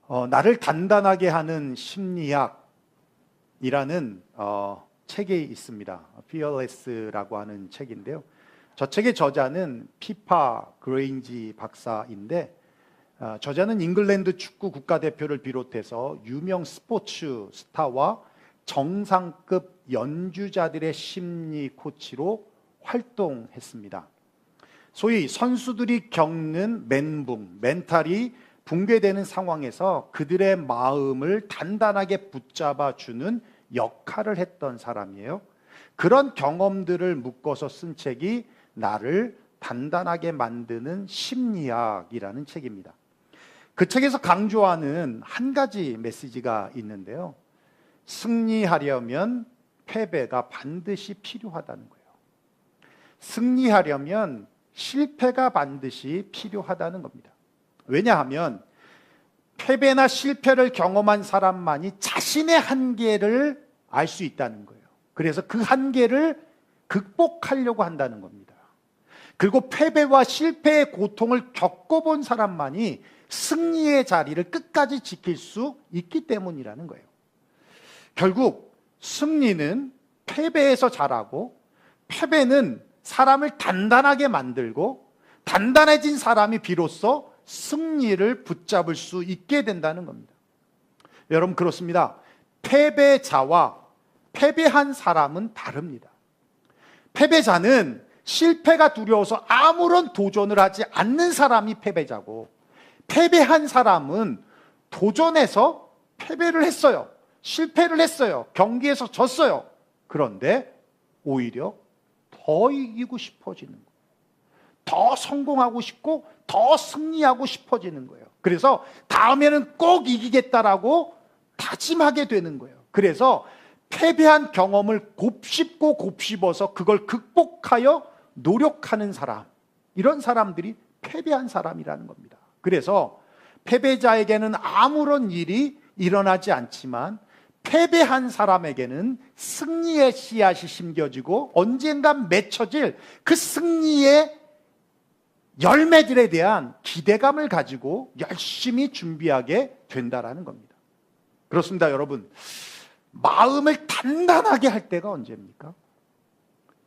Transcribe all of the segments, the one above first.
나를 단단하게 하는 심리학이라는 책이 있습니다. Fearless라고 하는 책인데요. 저 책의 저자는 피파 그레인지 박사인데, 저자는 잉글랜드 축구 국가대표를 비롯해서 유명 스포츠 스타와 정상급 연주자들의 심리 코치로 활동했습니다. 소위 선수들이 겪는 멘붕, 멘탈이 붕괴되는 상황에서 그들의 마음을 단단하게 붙잡아주는 역할을 했던 사람이에요. 그런 경험들을 묶어서 쓴 책이 나를 단단하게 만드는 심리학이라는 책입니다. 그 책에서 강조하는 한 가지 메시지가 있는데요. 승리하려면 패배가 반드시 필요하다는 거예요. 승리하려면 실패가 반드시 필요하다는 겁니다. 왜냐하면 패배나 실패를 경험한 사람만이 자신의 한계를 알 수 있다는 거예요. 그래서 그 한계를 극복하려고 한다는 겁니다. 그리고 패배와 실패의 고통을 겪어본 사람만이 승리의 자리를 끝까지 지킬 수 있기 때문이라는 거예요. 결국 승리는 패배에서 자라고, 패배는 사람을 단단하게 만들고, 단단해진 사람이 비로소 승리를 붙잡을 수 있게 된다는 겁니다. 여러분, 그렇습니다. 패배자와 패배한 사람은 다릅니다. 패배자는 실패가 두려워서 아무런 도전을 하지 않는 사람이 패배자고, 패배한 사람은 도전해서 패배를 했어요. 실패를 했어요. 경기에서 졌어요. 그런데 오히려 더 이기고 싶어지는 거예요. 더 성공하고 싶고 더 승리하고 싶어지는 거예요. 그래서 다음에는 꼭 이기겠다라고 다짐하게 되는 거예요. 그래서 패배한 경험을 곱씹고 곱씹어서 그걸 극복하여 노력하는 사람, 이런 사람들이 패배한 사람이라는 겁니다. 그래서 패배자에게는 아무런 일이 일어나지 않지만 패배한 사람에게는 승리의 씨앗이 심겨지고 언젠간 맺혀질 그 승리의 열매들에 대한 기대감을 가지고 열심히 준비하게 된다라는 겁니다. 그렇습니다, 여러분. 마음을 단단하게 할 때가 언제입니까?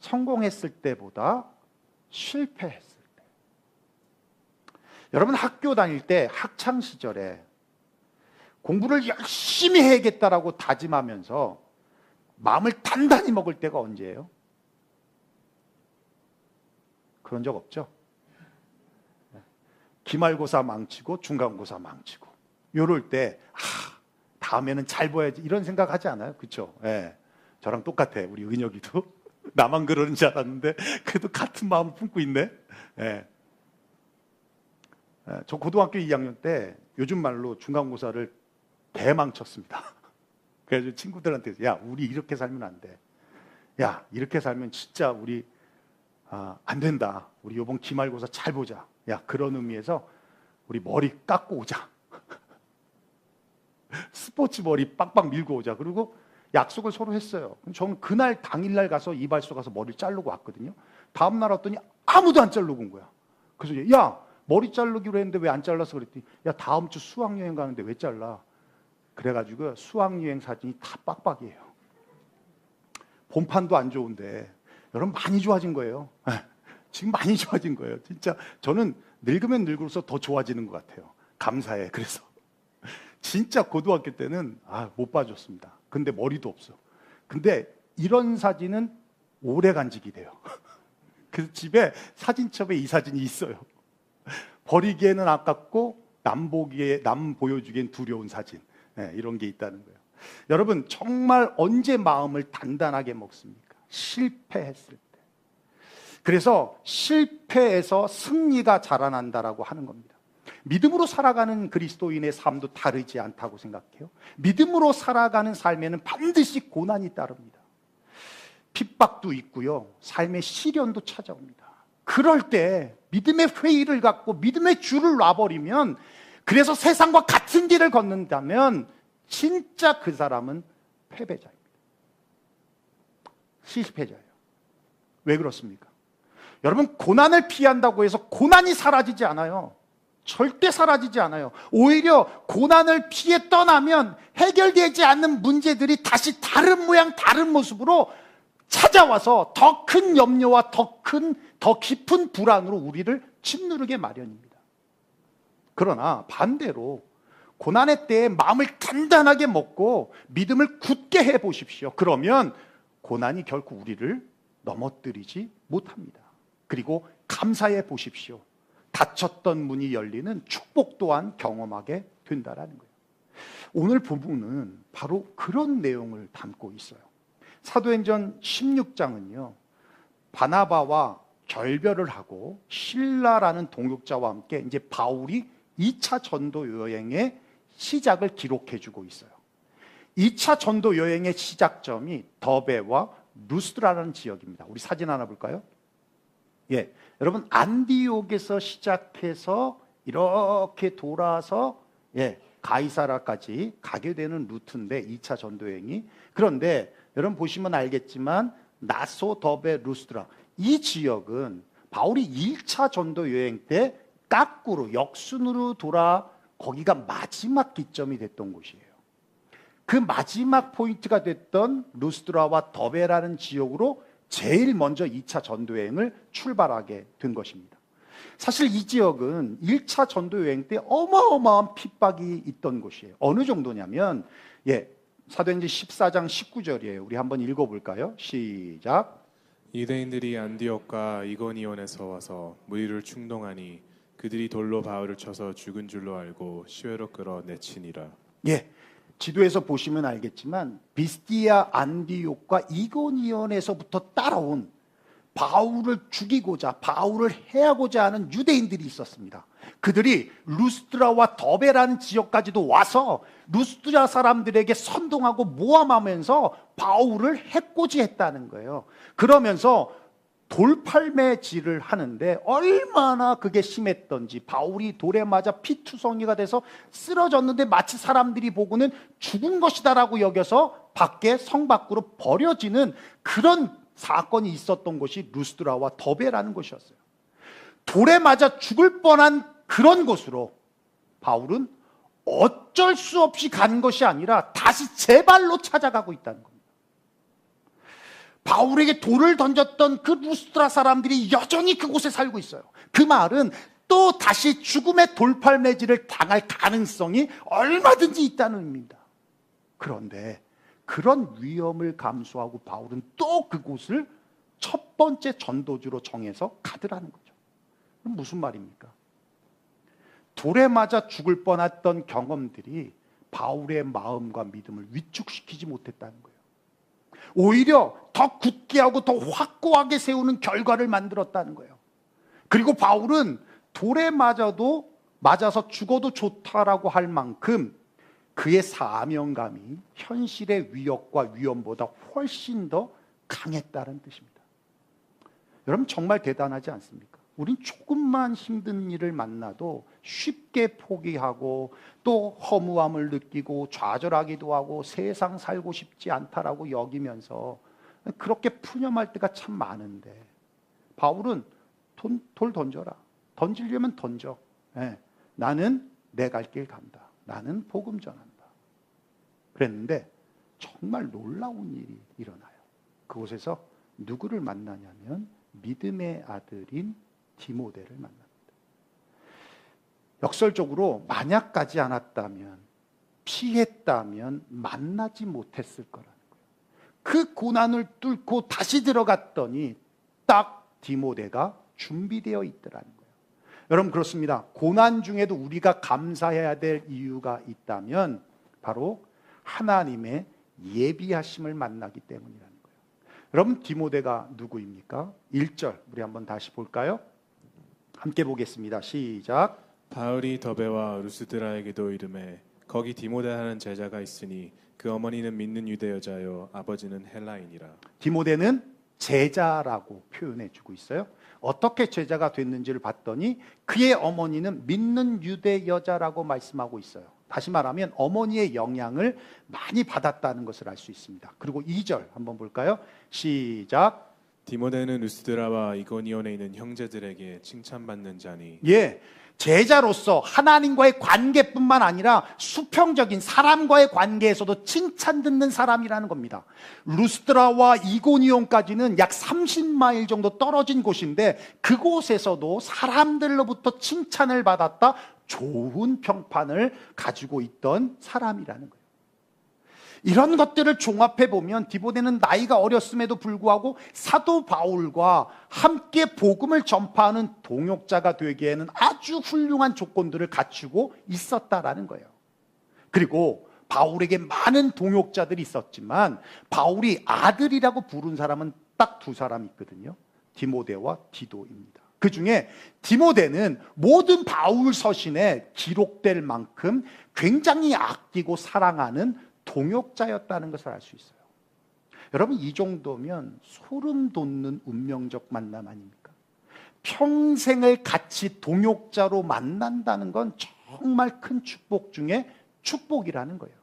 성공했을 때보다 실패했을 때. 여러분, 학교 다닐 때 학창 시절에 공부를 열심히 해야겠다라고 다짐하면서 마음을 단단히 먹을 때가 언제예요? 그런 적 없죠? 기말고사 망치고 중간고사 망치고 이럴 때 다음에는 잘 봐야지 이런 생각 하지 않아요? 그렇죠? 예. 저랑 똑같아. 우리 은혁이도 나만 그러는 줄 알았는데 그래도 같은 마음을 품고 있네. 예. 저 고등학교 2학년 때 요즘 말로 중간고사를 대망쳤습니다. 그래서 친구들한테 야, 우리 이렇게 살면 안 돼. 야, 이렇게 살면 진짜 우리 안 된다. 우리 이번 기말고사 잘 보자. 야, 그런 의미에서 우리 머리 깎고 오자. 스포츠 머리 빵빵 밀고 오자. 그리고 약속을 서로 했어요. 저는 그날 당일날 가서 이발소 가서 머리를 자르고 왔거든요. 다음 날 왔더니 아무도 안 자르고 온 거야. 그래서 야, 머리 자르기로 했는데 왜 안 잘라서 그랬더니 야, 다음 주 수학여행 가는데 왜 잘라? 그래가지고 수학여행 사진이 다 빡빡이에요. 본판도 안 좋은데 여러분 많이 좋아진 거예요. 지금 많이 좋아진 거예요. 진짜 저는 늙으면 늙을수록 더 좋아지는 것 같아요. 감사해. 그래서 진짜 고등학교 때는 못 봐줬습니다. 근데 머리도 없어. 근데 이런 사진은 오래 간직이 돼요. 그래서 집에 사진첩에 이 사진이 있어요. 버리기에는 아깝고 남 보여주기엔 두려운 사진. 이런 게 있다는 거예요. 여러분, 정말 언제 마음을 단단하게 먹습니까? 실패했을 때. 그래서 실패에서 승리가 자라난다라고 하는 겁니다. 믿음으로 살아가는 그리스도인의 삶도 다르지 않다고 생각해요. 믿음으로 살아가는 삶에는 반드시 고난이 따릅니다. 핍박도 있고요. 삶의 시련도 찾아옵니다. 그럴 때 믿음의 회의를 갖고 믿음의 줄을 놔버리면, 그래서 세상과 같은 길을 걷는다면 진짜 그 사람은 패배자입니다. 실패자예요. 왜 그렇습니까? 여러분, 고난을 피한다고 해서 고난이 사라지지 않아요. 절대 사라지지 않아요. 오히려 고난을 피해 떠나면 해결되지 않는 문제들이 다시 다른 모양, 다른 모습으로 찾아와서 더 큰 염려와 더 깊은 불안으로 우리를 짓누르게 마련입니다. 그러나 반대로 고난의 때에 마음을 단단하게 먹고 믿음을 굳게 해 보십시오. 그러면 고난이 결코 우리를 넘어뜨리지 못합니다. 그리고 감사해 보십시오. 닫혔던 문이 열리는 축복 또한 경험하게 된다라는 거예요. 오늘 본문은 바로 그런 내용을 담고 있어요. 사도행전 16장은요, 바나바와 결별을 하고 실라라는 동역자와 함께 이제 바울이 2차 전도 여행의 시작을 기록해 주고 있어요. 2차 전도 여행의 시작점이 더베와 루스드라라는 지역입니다. 우리 사진 하나 볼까요? 예, 여러분 안디옥에서 시작해서 이렇게 돌아서 가이사라까지 가게 되는 루트인데 2차 전도 여행이. 그런데 여러분 보시면 알겠지만 나소, 더베, 루스드라 이 지역은 바울이 1차 전도 여행 때 깎구로 역순으로 돌아 거기가 마지막 기점이 됐던 곳이에요. 그 마지막 포인트가 됐던 루스드라와 더베라는 지역으로 제일 먼저 2차 전도 여행을 출발하게 된 것입니다. 사실 이 지역은 1차 전도 여행 때 어마어마한 핍박이 있던 곳이에요. 어느 정도냐면 사도행전 14장 19절이에요. 우리 한번 읽어볼까요? 시작. 유대인들이 안디옥과 이고니온에서 와서 무리를 충동하니 그들이 돌로 바울을 쳐서 죽은 줄로 알고 시외로 끌어 내치니라. 지도에서 보시면 알겠지만 비스디아, 안디옥과 이고니온에서부터 따라온 바울을 죽이고자, 바울을 해하고자 하는 유대인들이 있었습니다. 그들이 루스드라와 더베라는 지역까지도 와서 루스드라 사람들에게 선동하고 모함하면서 바울을 해코지 했다는 거예요. 그러면서 돌팔매질을 하는데 얼마나 그게 심했던지, 바울이 돌에 맞아 피투성이가 돼서 쓰러졌는데 마치 사람들이 보고는 죽은 것이다라고 여겨서 성 밖으로 버려지는 그런 사건이 있었던 곳이 루스드라와 더베라는 곳이었어요. 돌에 맞아 죽을 뻔한 그런 곳으로 바울은 어쩔 수 없이 간 것이 아니라 다시 제 발로 찾아가고 있다는 겁니다. 바울에게 돌을 던졌던 그 루스드라 사람들이 여전히 그곳에 살고 있어요. 그 말은 또 다시 죽음의 돌팔매질을 당할 가능성이 얼마든지 있다는 의미입니다. 그런데 그런 위험을 감수하고 바울은 또 그곳을 첫 번째 전도지로 정해서 가더라는 거죠. 그럼 무슨 말입니까? 돌에 맞아 죽을 뻔했던 경험들이 바울의 마음과 믿음을 위축시키지 못했다는 거예요. 오히려 더 굳게 하고 더 확고하게 세우는 결과를 만들었다는 거예요. 그리고 바울은 돌에 맞아서 죽어도 좋다라고 할 만큼 그의 사명감이 현실의 위협과 위험보다 훨씬 더 강했다는 뜻입니다. 여러분 정말 대단하지 않습니까? 우린 조금만 힘든 일을 만나도 쉽게 포기하고 또 허무함을 느끼고 좌절하기도 하고 세상 살고 싶지 않다라고 여기면서 그렇게 푸념할 때가 참 많은데, 바울은 돌 던져라. 던지려면 던져. 나는 내 갈 길 간다. 나는 복음 전한다. 그랬는데 정말 놀라운 일이 일어나요. 그곳에서 누구를 만나냐면 믿음의 아들인 디모데를 만납니다. 역설적으로 만약 가지 않았다면, 피했다면 만나지 못했을 거라는 거예요. 그 고난을 뚫고 다시 들어갔더니 딱 디모데가 준비되어 있더라는 거예요. 여러분 그렇습니다. 고난 중에도 우리가 감사해야 될 이유가 있다면 바로 하나님의 예비하심을 만나기 때문이라는 거예요. 여러분 디모데가 누구입니까? 1절 우리 한번 다시 볼까요? 함께 보겠습니다. 시작. 바울이 더베와 루스드라에게도 이르매 거기 디모데라는 제자가 있으니 그 어머니는 믿는 유대 여자요 아버지는 헬라인이라. 디모데는 제자라고 표현해 주고 있어요. 어떻게 제자가 됐는지를 봤더니 그의 어머니는 믿는 유대 여자라고 말씀하고 있어요. 다시 말하면 어머니의 영향을 많이 받았다는 것을 알 수 있습니다. 그리고 2절 한번 볼까요? 시작. 디모데는 루스드라와 이고니온에 있는 형제들에게 칭찬받는 자니 예, 제자로서 하나님과의 관계뿐만 아니라 수평적인 사람과의 관계에서도 칭찬 듣는 사람이라는 겁니다. 루스드라와 이고니온까지는 약 30마일 정도 떨어진 곳인데 그곳에서도 사람들로부터 칭찬을 받았다, 좋은 평판을 가지고 있던 사람이라는 거예요. 이런 것들을 종합해 보면 디모데는 나이가 어렸음에도 불구하고 사도 바울과 함께 복음을 전파하는 동역자가 되기에는 아주 훌륭한 조건들을 갖추고 있었다라는 거예요. 그리고 바울에게 많은 동역자들이 있었지만 바울이 아들이라고 부른 사람은 딱 두 사람 있거든요. 디모데와 디도입니다. 그 중에 디모데는 모든 바울 서신에 기록될 만큼 굉장히 아끼고 사랑하는 동역자였다는 것을 알 수 있어요. 여러분, 이 정도면 소름 돋는 운명적 만남 아닙니까? 평생을 같이 동역자로 만난다는 건 정말 큰 축복 중에 축복이라는 거예요.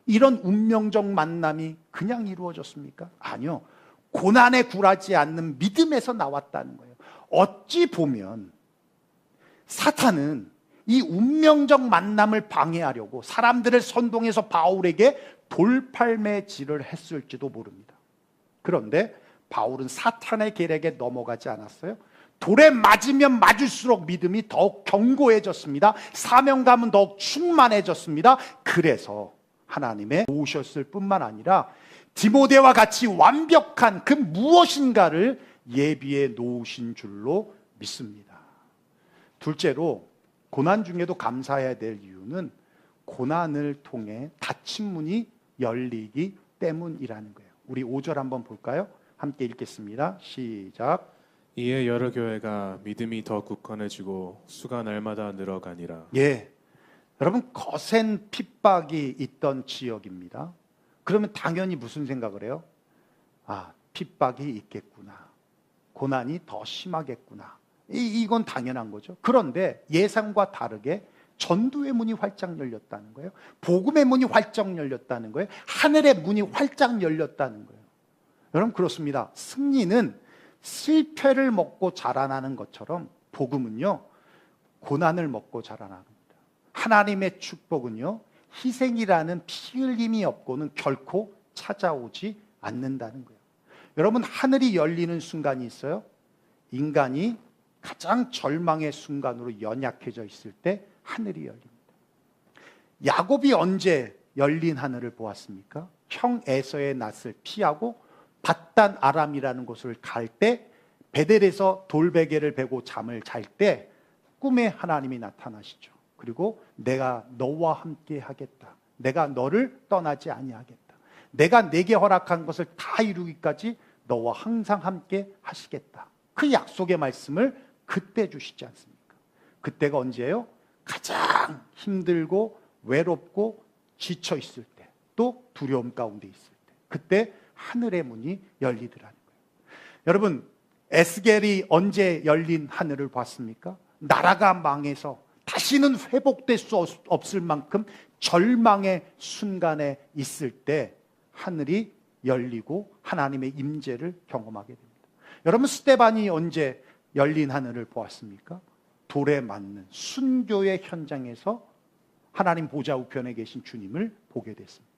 이런 운명적 만남이 그냥 이루어졌습니까? 아니요. 고난에 굴하지 않는 믿음에서 나왔다는 거예요. 어찌 보면 사탄은 이 운명적 만남을 방해하려고 사람들을 선동해서 바울에게 돌팔매질을 했을지도 모릅니다. 그런데 바울은 사탄의 계략에 넘어가지 않았어요. 돌에 맞으면 맞을수록 믿음이 더욱 견고해졌습니다. 사명감은 더욱 충만해졌습니다. 그래서 하나님의 도우셨을 뿐만 아니라 디모데와 같이 완벽한 그 무엇인가를 예비해 놓으신 줄로 믿습니다. 둘째로, 고난 중에도 감사해야 될 이유는 고난을 통해 닫힌 문이 열리기 때문이라는 거예요. 우리 5절 한번 볼까요? 함께 읽겠습니다. 시작. 이에 여러 교회가 믿음이 더 굳건해지고 수가 날마다 늘어가니라. 예, 여러분, 거센 핍박이 있던 지역입니다. 그러면 당연히 무슨 생각을 해요? 아, 핍박이 있겠구나. 고난이 더 심하겠구나. 이건 당연한 거죠. 그런데 예상과 다르게 전도의 문이 활짝 열렸다는 거예요. 복음의 문이 활짝 열렸다는 거예요. 하늘의 문이 활짝 열렸다는 거예요. 여러분, 그렇습니다. 승리는 실패를 먹고 자라나는 것처럼 복음은요, 고난을 먹고 자라나는 겁니다. 하나님의 축복은요, 희생이라는 피 흘림이 없고는 결코 찾아오지 않는다는 거예요. 여러분, 하늘이 열리는 순간이 있어요. 인간이 가장 절망의 순간으로 연약해져 있을 때 하늘이 열립니다. 야곱이 언제 열린 하늘을 보았습니까? 형 에서의 낯을 피하고 밧단 아람이라는 곳을 갈 때, 베델에서 돌베개를 베고 잠을 잘 때 꿈에 하나님이 나타나시죠. 그리고 내가 너와 함께 하겠다. 내가 너를 떠나지 아니하겠다. 내가 내게 허락한 것을 다 이루기까지 너와 항상 함께 하시겠다. 그 약속의 말씀을 그때 주시지 않습니까? 그때가 언제예요? 가장 힘들고 외롭고 지쳐 있을 때, 또 두려움 가운데 있을 때, 그때 하늘의 문이 열리더라는 거예요. 여러분, 에스겔이 언제 열린 하늘을 봤습니까? 나라가 망해서 다시는 회복될 수 없을 만큼 절망의 순간에 있을 때 하늘이 열리고 하나님의 임재를 경험하게 됩니다. 여러분, 스데반이 언제 열린 하늘을 보았습니까? 돌에 맞는 순교의 현장에서 하나님 보좌 우편에 계신 주님을 보게 됐습니다.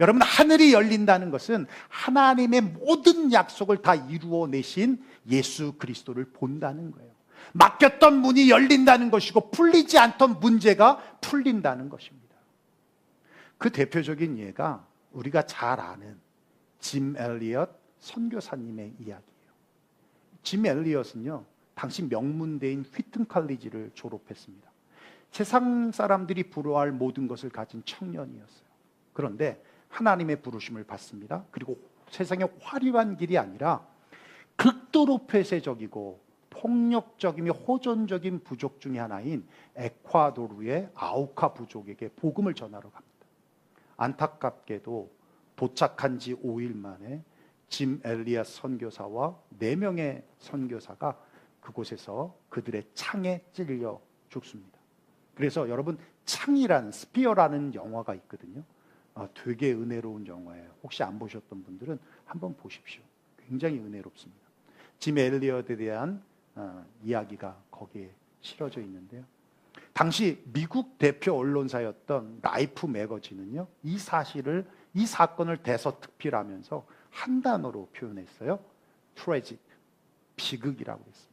여러분, 하늘이 열린다는 것은 하나님의 모든 약속을 다 이루어내신 예수 그리스도를 본다는 거예요. 막혔던 문이 열린다는 것이고 풀리지 않던 문제가 풀린다는 것입니다. 그 대표적인 예가 우리가 잘 아는 짐 엘리엇 선교사님의 이야기예요. 짐 엘리엇은요, 당시 명문대인 휘튼 칼리지를 졸업했습니다. 세상 사람들이 부러워할 모든 것을 가진 청년이었어요. 그런데 하나님의 부르심을 받습니다. 그리고 세상의 화려한 길이 아니라 극도로 폐쇄적이고 폭력적이며 호전적인 부족 중에 하나인 에콰도르의 아우카 부족에게 복음을 전하러 갑니다. 안타깝게도 도착한 지 5일 만에 짐 엘리엇 선교사와 4명의 선교사가 그곳에서 그들의 창에 찔려 죽습니다. 그래서 여러분, 창이라는, 스피어라는 영화가 있거든요. 되게 은혜로운 영화예요. 혹시 안 보셨던 분들은 한번 보십시오. 굉장히 은혜롭습니다. 짐 엘리엇에 대한 이야기가 거기에 실어져 있는데요. 당시 미국 대표 언론사였던 라이프 매거진은요, 이 사건을 대서특필하면서 한 단어로 표현했어요. 트래짓, 비극이라고 했습니다.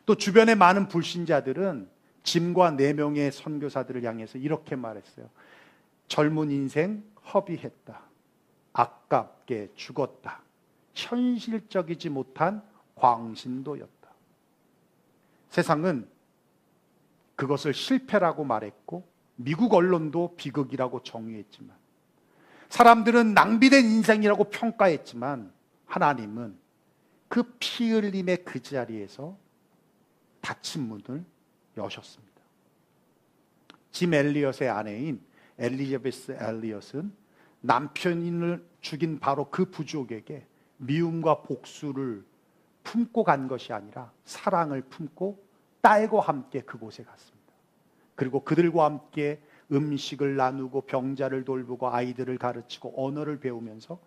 또 주변의 많은 불신자들은 짐과 4명의 선교사들을 향해서 이렇게 말했어요. 젊은 인생 허비했다. 아깝게 죽었다. 현실적이지 못한 광신도였다. 세상은 그것을 실패라고 말했고 미국 언론도 비극이라고 정의했지만, 사람들은 낭비된 인생이라고 평가했지만, 하나님은 그 피 흘림의 그 자리에서 닫힌 문을 여셨습니다. 짐 엘리엇의 아내인 엘리자베스 엘리엇은 남편을 죽인 바로 그 부족에게 미움과 복수를 품고 간 것이 아니라 사랑을 품고 딸과 함께 그곳에 갔습니다. 그리고 그들과 함께 음식을 나누고 병자를 돌보고 아이들을 가르치고 언어를 배우면서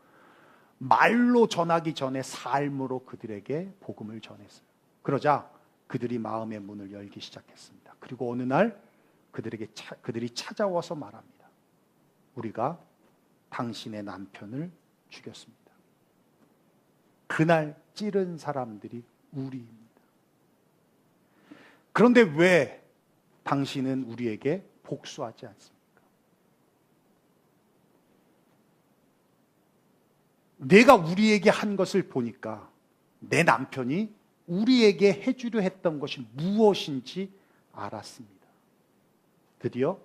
말로 전하기 전에 삶으로 그들에게 복음을 전했어요. 그러자 그들이 마음의 문을 열기 시작했습니다. 그리고 어느 날 그들이 찾아와서 말합니다. 우리가 당신의 남편을 죽였습니다. 그날 찌른 사람들이 우리입니다. 그런데 왜 당신은 우리에게 복수하지 않습니까? 내가 우리에게 한 것을 보니까 내 남편이 우리에게 해주려 했던 것이 무엇인지 알았습니다. 드디어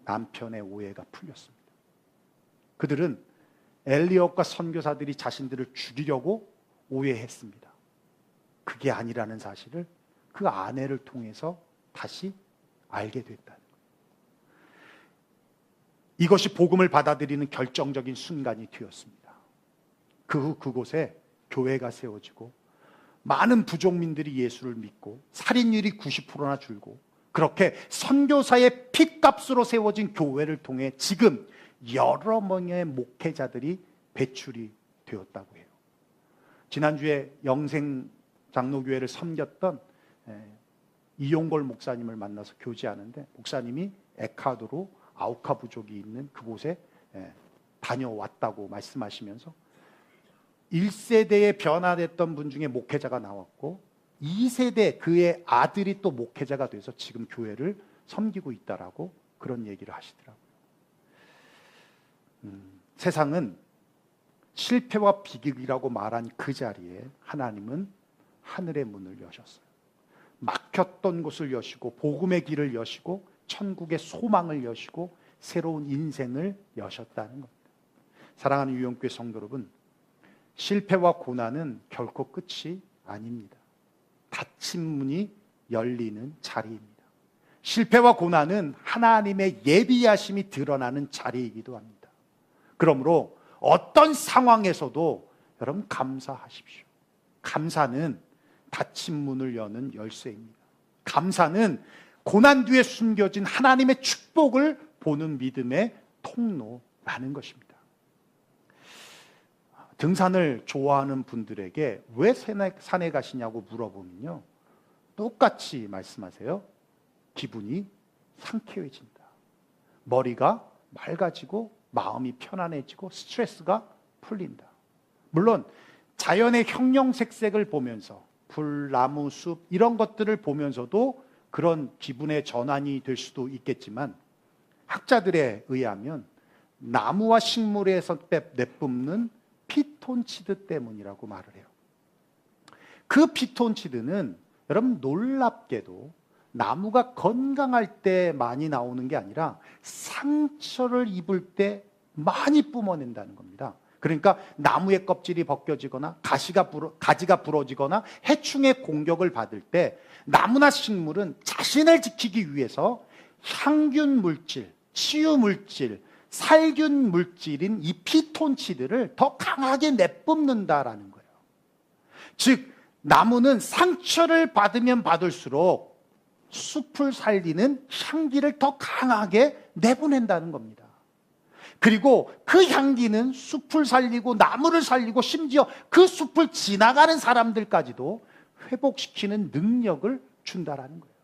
남편의 오해가 풀렸습니다. 그들은 엘리엇과 선교사들이 자신들을 죽이려고 오해했습니다. 그게 아니라는 사실을 그 아내를 통해서 다시 알게 됐다는 거예요. 이것이 복음을 받아들이는 결정적인 순간이 되었습니다. 그 후 그곳에 교회가 세워지고 많은 부족민들이 예수를 믿고 살인율이 90%나 줄고, 그렇게 선교사의 핏값으로 세워진 교회를 통해 지금 여러 명의 목회자들이 배출이 되었다고 해요. 지난주에 영생 장로교회를 섬겼던 이용골 목사님을 만나서 교제하는데, 목사님이 에콰도르 아우카 부족이 있는 그곳에 다녀왔다고 말씀하시면서 1세대에 변화됐던 분 중에 목회자가 나왔고 2세대 그의 아들이 또 목회자가 돼서 지금 교회를 섬기고 있다라고 그런 얘기를 하시더라고요. 세상은 실패와 비극이라고 말한 그 자리에 하나님은 하늘의 문을 여셨어요. 막혔던 곳을 여시고 복음의 길을 여시고 천국의 소망을 여시고 새로운 인생을 여셨다는 겁니다. 사랑하는 유영교회 성도 여러분, 실패와 고난은 결코 끝이 아닙니다. 닫힌 문이 열리는 자리입니다. 실패와 고난은 하나님의 예비하심이 드러나는 자리이기도 합니다. 그러므로 어떤 상황에서도 여러분 감사하십시오. 감사는 닫힌 문을 여는 열쇠입니다. 감사는 고난 뒤에 숨겨진 하나님의 축복을 보는 믿음의 통로라는 것입니다. 등산을 좋아하는 분들에게 왜 산에 가시냐고 물어보면요, 똑같이 말씀하세요. 기분이 상쾌해진다. 머리가 맑아지고 마음이 편안해지고 스트레스가 풀린다. 물론 자연의 형형색색을 보면서 불, 나무, 숲 이런 것들을 보면서도 그런 기분의 전환이 될 수도 있겠지만, 학자들에 의하면 나무와 식물에서 내뿜는 피톤치드 때문이라고 말을 해요. 그 피톤치드는 여러분 놀랍게도 나무가 건강할 때 많이 나오는 게 아니라 상처를 입을 때 많이 뿜어낸다는 겁니다. 그러니까 나무의 껍질이 벗겨지거나 가지가 부러지거나 해충의 공격을 받을 때 나무나 식물은 자신을 지키기 위해서 향균 물질, 치유 물질, 살균 물질인 이 피톤치드를 더 강하게 내뿜는다라는 거예요. 즉 나무는 상처를 받으면 받을수록 숲을 살리는 향기를 더 강하게 내보낸다는 겁니다. 그리고 그 향기는 숲을 살리고 나무를 살리고 심지어 그 숲을 지나가는 사람들까지도 회복시키는 능력을 준다라는 거예요.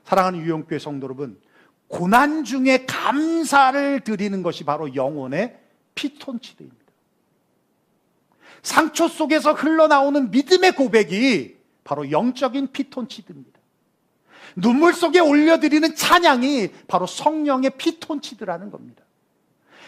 사랑하는 유영교회 성도 여러분, 고난 중에 감사를 드리는 것이 바로 영혼의 피톤치드입니다. 상처 속에서 흘러나오는 믿음의 고백이 바로 영적인 피톤치드입니다. 눈물 속에 올려드리는 찬양이 바로 성령의 피톤치드라는 겁니다.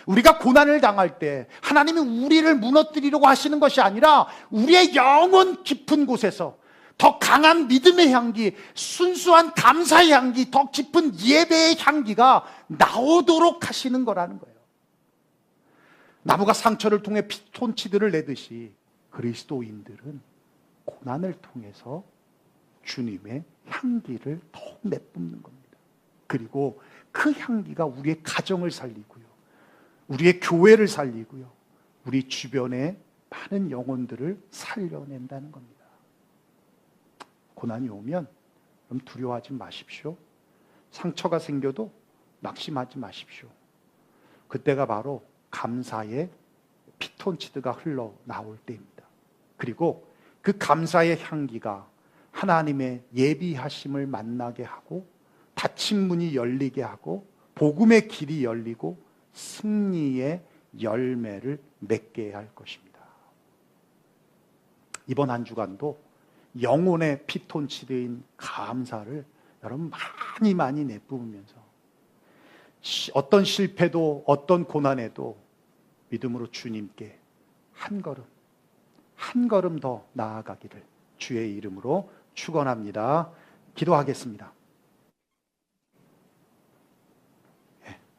우리가 고난을 당할 때 하나님이 우리를 무너뜨리려고 하시는 것이 아니라 우리의 영혼 깊은 곳에서 더 강한 믿음의 향기, 순수한 감사의 향기, 더 깊은 예배의 향기가 나오도록 하시는 거라는 거예요. 나무가 상처를 통해 피톤치드를 내듯이 그리스도인들은 고난을 통해서 주님의 향기를 더욱 내뿜는 겁니다. 그리고 그 향기가 우리의 가정을 살리고요, 우리의 교회를 살리고요, 우리 주변의 많은 영혼들을 살려낸다는 겁니다. 고난이 오면 그럼 두려워하지 마십시오. 상처가 생겨도 낙심하지 마십시오. 그때가 바로 감사의 피톤치드가 흘러나올 때입니다. 그리고 그 감사의 향기가 하나님의 예비하심을 만나게 하고 닫힌 문이 열리게 하고 복음의 길이 열리고 승리의 열매를 맺게 할 것입니다. 이번 한 주간도 영혼의 피톤치드인 감사를 여러분 많이 내뿜으면서 어떤 실패도 어떤 고난에도 믿음으로 주님께 한 걸음 더 나아가기를 주의 이름으로 축원합니다. 기도하겠습니다.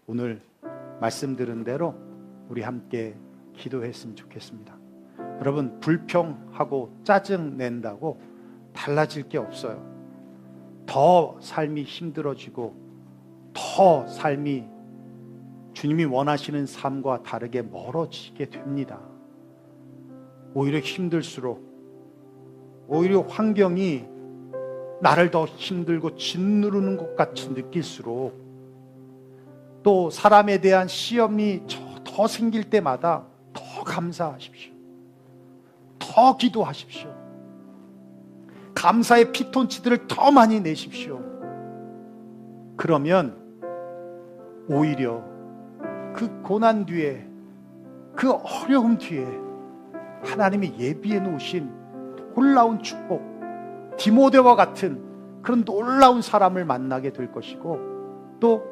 오늘 말씀 들은 대로 우리 함께 기도했으면 좋겠습니다. 여러분, 불평하고 짜증 낸다고 달라질 게 없어요. 더 삶이 힘들어지고 더 삶이 주님이 원하시는 삶과 다르게 멀어지게 됩니다. 오히려 힘들수록, 오히려 환경이 나를 더 힘들고 짓누르는 것 같이 느낄수록, 또 사람에 대한 시험이 더 생길 때마다 더 감사하십시오. 더 기도하십시오. 감사의 피톤치드를 더 많이 내십시오. 그러면 오히려 그 고난 뒤에, 그 어려움 뒤에 하나님이 예비해 놓으신 놀라운 축복, 디모데와 같은 그런 놀라운 사람을 만나게 될 것이고, 또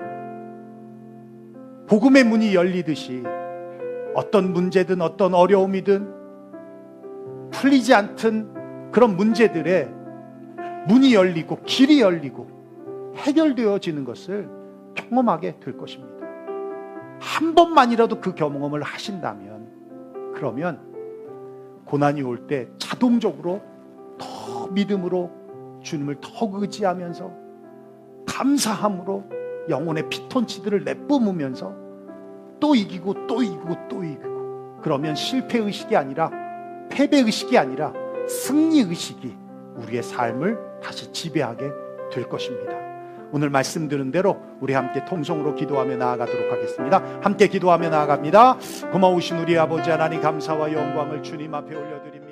복음의 문이 열리듯이 어떤 문제든 어떤 어려움이든 풀리지 않던 그런 문제들에 문이 열리고 길이 열리고 해결되어지는 것을 경험하게 될 것입니다. 한 번만이라도 그 경험을 하신다면, 그러면 고난이 올 때 자동적으로 더 믿음으로 주님을 더 의지하면서 감사함으로 영혼의 피톤치드를 내뿜으면서 또 이기고 또 이기고 또 이기고, 그러면 실패의식이 아니라, 패배의식이 아니라 승리의식이 우리의 삶을 다시 지배하게 될 것입니다. 오늘 말씀 들은 대로 우리 함께 통성으로 기도하며 나아가도록 하겠습니다. 함께 기도하며 나아갑니다. 고마우신 우리 아버지 하나님, 감사와 영광을 주님 앞에 올려드립니다.